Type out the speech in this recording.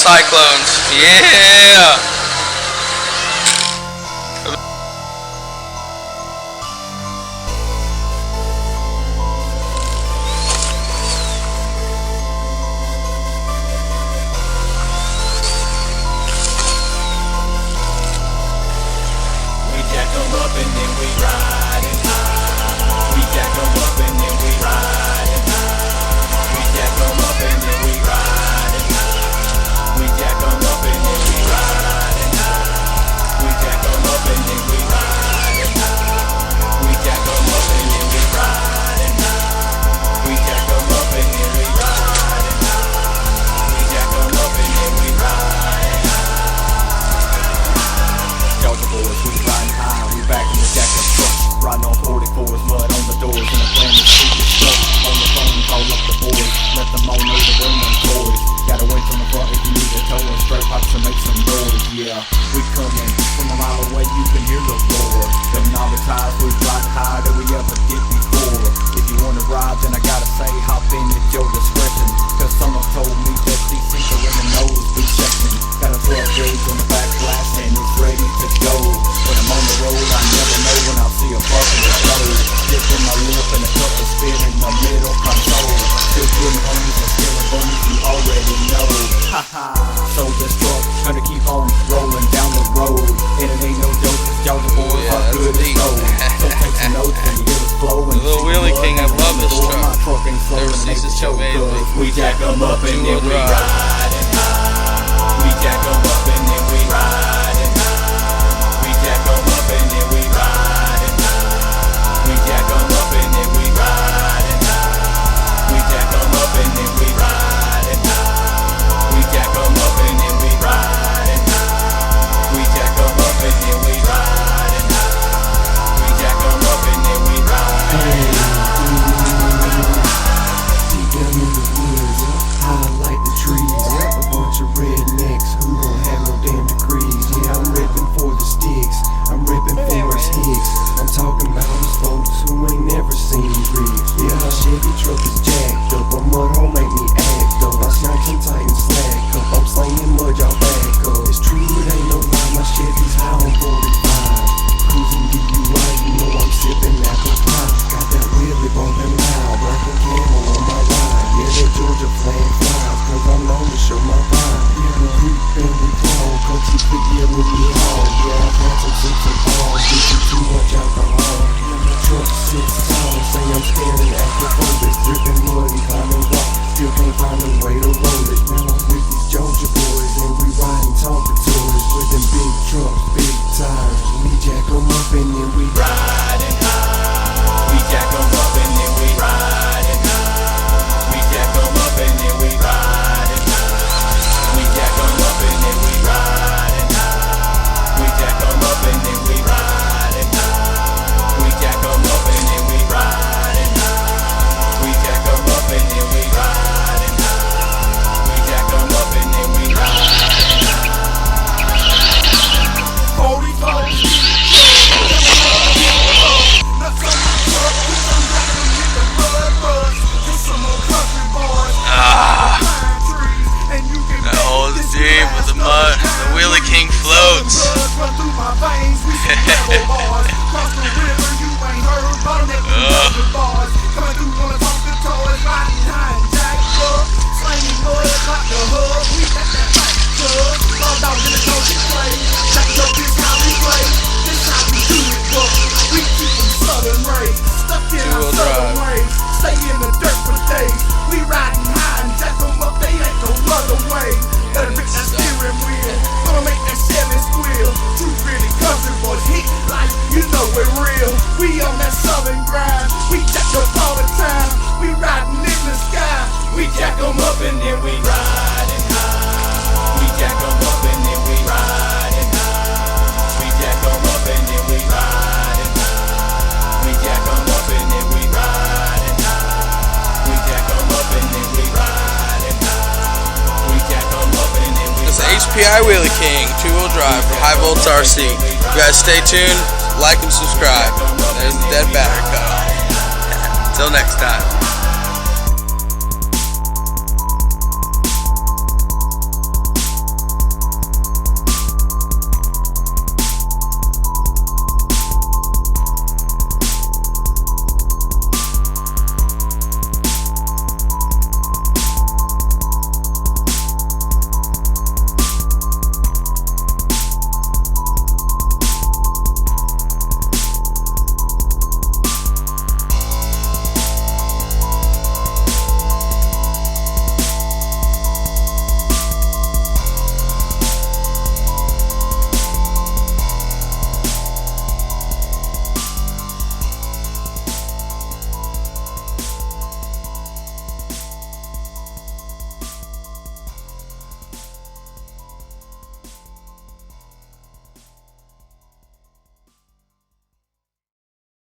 Cyclones. Yeah. Jack 'em up and then we riding high. We jack 'em up and then we riding high. We jack 'em up and then we riding high. We jack 'em up and then we riding high. We jack 'em up and then we riding high. We jack 'em up and then we riding high. We jack 'em up and then we riding high. We jack 'em up and then we riding high. Georgia boys, we riding high. We back in the jacket truck, riding on 44s, mud on the doors, and a plan to shoot it stuck. On the phone, call up the boys, let them all know the room and toys. Gotta wait from the front if you need to tow and straight pop to make some noise. Yeah, we coming from a mile away, you can hear the roar. Them novice highs, we riding higher than we ever did before. If you wanna ride, then I gotta say, hop in at your discretion. Cause someone told me that these sinker in the nose be checking. Got a 12 gauge on the back glass and it's ready to go. When I'm on the road, I never know when I'll see a buck in the road. Dip in my lip and a cup of spin in the middle console. Still getting homies and stealing bunnies, you already know. Haha, so this truck gonna keep on rolling down the road. And it ain't no joke, cause Georgia boys are good as gold. So take some notes when you hear us flow. The little Wheelie King, I love this truck. Never ceases to amaze me. We jack 'em up and then we riding high. We jack 'em up and then we riding high. We jack 'em up and then we riding high. We jack 'em up and then we riding high. We jack 'em up and then we riding high. We jack 'em up and then we riding high. We jack 'em up and then we riding high. We jack 'em up and then we riding high. Down in the woods, high like the trees. A bunch of rednecks who don't have no damn degrees. Yeah, I'm ripping for the sticks, I'm ripping for his hicks. I'm talking about those folks who ain't never seen bricks. Yeah, my Chevy truck is jacked up, a mud hole make me act up. I snipes and Titans slack up, I'm slinging mud, y'all back up. It's true, it ain't no lie, my Chevy's high on 45. Cruising DUI, you know I'm sipping apple pie. Got that wheelie bumping loud, black and camel on my ride. Yeah, that Georgia flag flies, cause I'm known to show my pride. Yeah, we creep and we crawl, cause you fit yeah when we haul. Yeah, I've had some sips and balls, drinking too much alcohol. Yeah, my truck sits tall, say I'm staring at the phobic. Dripping mud and climbing rock, still can't find a way to roll it. Now I'm with these Georgia boys, and we riding talking tours. With them big trucks, big tires, we jack 'em up and then we Riding high. We jack 'em up and then we riding high. We jack 'em up and then we riding high. We jack 'em up and then we riding high. We jack 'em up and then we riding high. We jack 'em up and then we riding high. We jack 'em up and then we riding high. We jack 'em up and then we riding high. 40 That hole is deep with the mud. The Wheelie King floats. Two-wheel drive. Stay in the dirt for days. We riding high and jack 'em up, they ain't no other way. Gotta fix that steering wheel, gonna make that Chevy squeal. Two pretty country boys hit like you know we're real. We on that southern grind, we jack up all the time. We riding in the sky, we jack 'em up and then we riding high. We jack 'em up and then we riding high. We jack 'em up and then we riding high. We jack 'em up and then we riding high. We jack 'em up and then we riding high. We jack 'em up and then we It's the HPI Wheelie King, two-wheel drive for high volts RC. You guys stay tuned, like and subscribe. There's the dead battery cut off. Till next time.